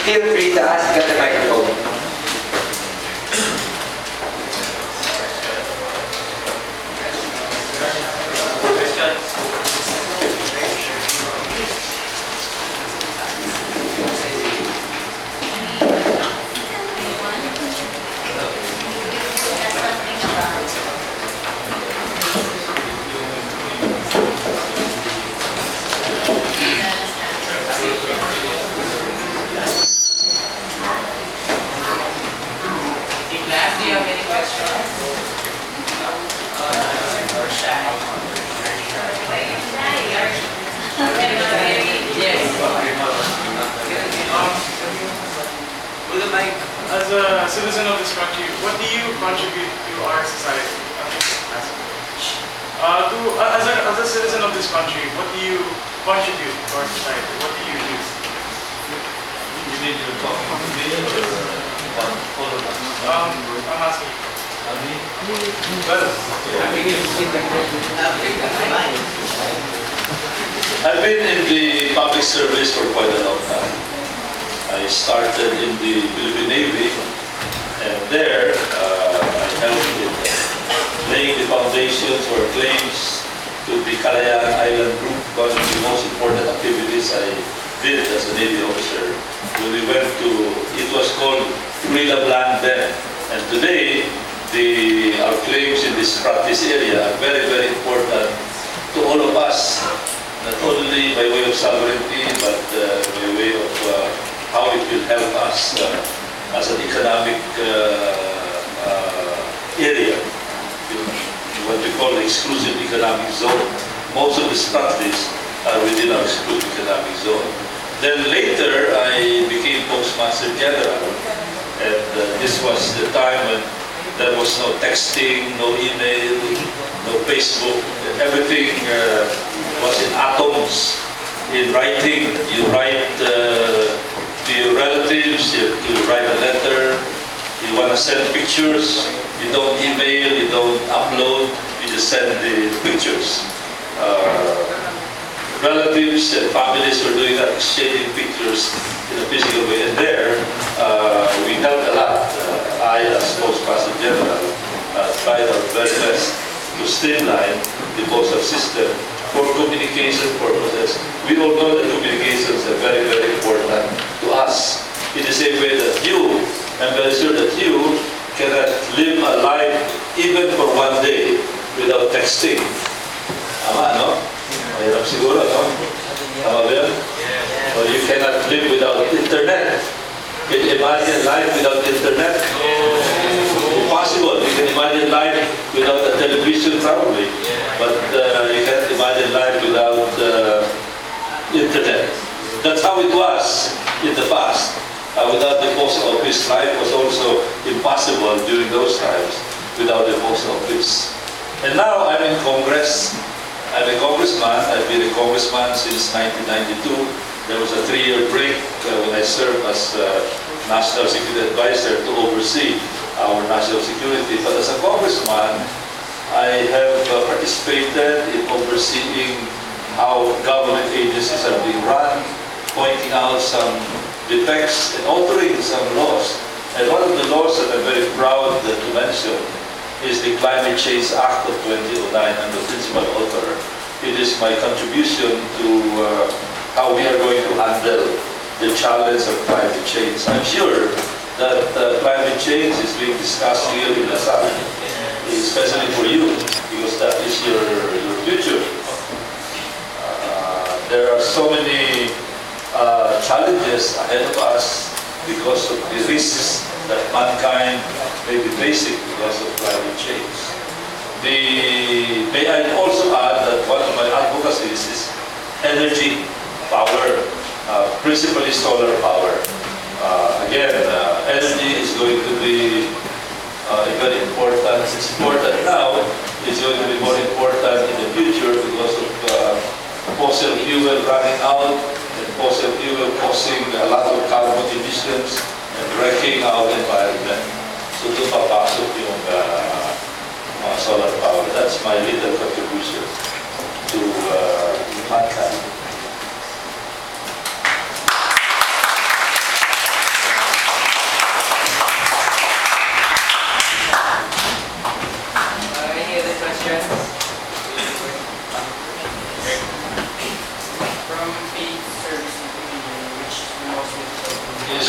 feel free to ask at the microphone. As a citizen of this country, what do you contribute to our society? As a citizen of this country, what do you contribute to our society? What do you do? You mean you're talking to me or all of us? I'm asking you. Well, I've been in the public service for quite a long time. I started in the Philippine Navy, and there I helped in laying the foundation for claims to the Sallian Island Group. One of the most important activities I did as a Navy officer. When we went to, it was called Roilo Golez then, and today our claims in this practice area are very, very important to all of us, not only by way of sovereignty, but by way of how it will help us as an economic area, what we call the exclusive economic zone. Most of these practices are within our exclusive economic zone. Then later, I became Postmaster General, and this was the time when there was no texting, no email, no Facebook. Everything was in atoms, in writing. You write to your relatives, you write a letter, you want to send pictures, you don't email, you don't upload, you just send the pictures. Relatives and families were doing that, exchanging pictures in a physical way. And there, we helped a lot. I, as Postmaster General, tried our very best to streamline the postal system for communication purposes. We all know that communications are very, very important to us. In the same way that you, I'm very sure that you cannot live a life even for one day without texting. Tama, no? Mahirap siguro, no? Tama ba yun? Or you cannot live without internet. Can you imagine life without internet? Impossible. You can imagine life without a television probably, but you can't imagine life without internet. That's how it was in the past. Without the post office, life was also impossible during those times without the post office. And now I'm in Congress. I'm a congressman. I've been a congressman since 1992. There was a 3-year break when I served as National Security Advisor to oversee our national security. But as a congressman, I have participated in overseeing how government agencies are being run, pointing out some defects and altering some laws. And one of the laws that I'm very proud to mention is the Climate Change Act of 2009. I'm the principal author. It is my contribution to how we are going to handle the challenge of climate change. I'm sure that climate change is being discussed here in the Salle, especially for you, because that is your future. There are so many challenges ahead of us because of the risks that mankind may be facing because of climate change. May I also add that one of my advocacies is energy, power, principally solar power. Again, energy is going to be very important. It's important now. It's going to be more important in the future because of fossil fuel running out and fossil fuel causing a lot of carbon emissions and wrecking our environment. So doon papasok yung solar power. That's my little contribution to mankind.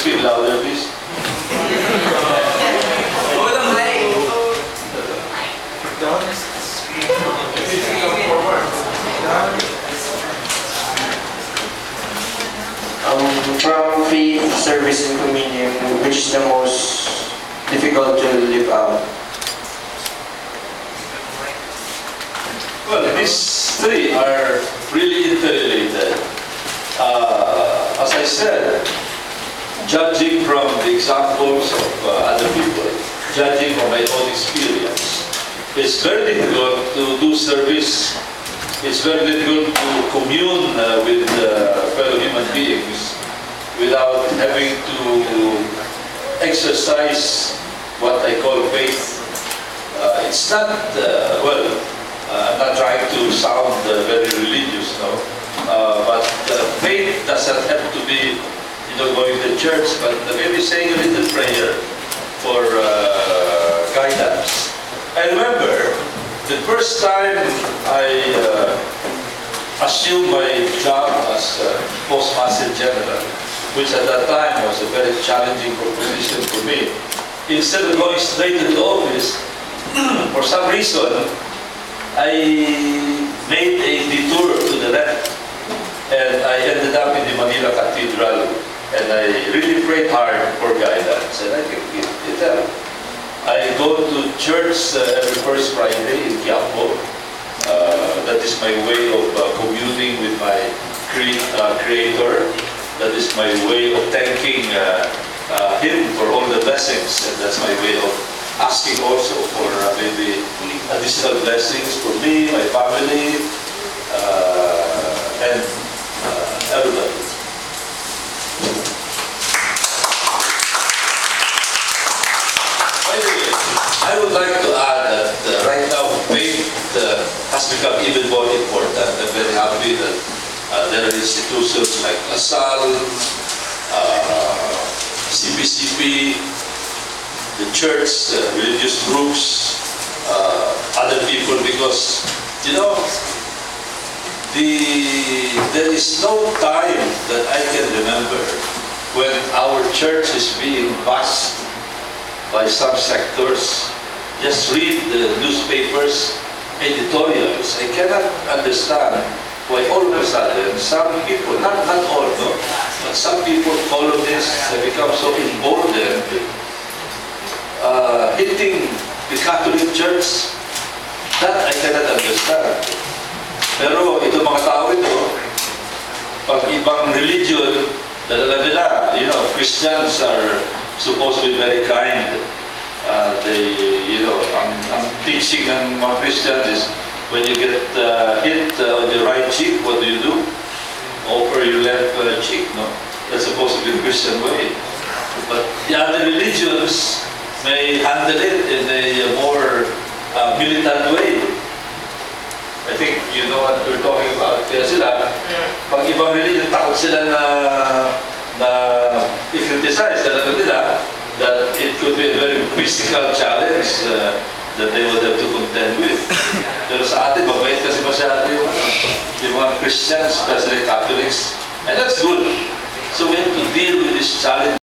speak louder, please? Walang mic. From faith, service, and communion, which is the most difficult to live out? Well, these three are really interrelated. As I said, judging from the examples of other people, judging from my own experience, it's very difficult to do service. It's very difficult to commune with fellow human beings without having to exercise what I call faith. It's not, I'm not trying to sound very religious, no? But faith doesn't have to be, going to church, but maybe saying a little prayer for guidance. I remember the first time I assumed my job as postmaster general, which at that time was a very challenging proposition for me. Instead of going straight to the office, for some reason, I made a detour to the left, and I ended up in the Manila Cathedral, and I really prayed hard for guidance, and I think it helped. I go to church every first Friday in Quiapo. That is my way of communing with my Creator. That is my way of thanking Him for all the blessings, and that's my way of asking also for maybe additional blessings for me, my family, and everybody. By the way, I would like to add that right now faith has become even more important. I'm very happy that there are institutions like Salle, CPCP, the church, religious groups, other people, because, there is no time that I can remember when our church is being bashed by some sectors. Just read the newspapers, editorials. I cannot understand why all of a sudden some people, not all, no, but some people follow this and become so emboldened, hitting the Catholic Church. That I cannot understand. Pero itong mga tao ito, pag ibang religion, dala nila, Christians are supposed to be very kind. Ang teaching ng mga Christians is when you get hit on your right cheek, what do? Offer your left cheek, no? That's supposed to be the Christian way. But the other religions may handle it in a more militant way. I think you know what we're talking about. Kaya sila, pag ibang religion, takot sila na i-criticize talaga nila that it could be a very physical challenge that they would have to contend with. Pero sa atin, mabait kasi masyado yung mga Christians, especially Catholics, and that's good. So we have to deal with this challenge.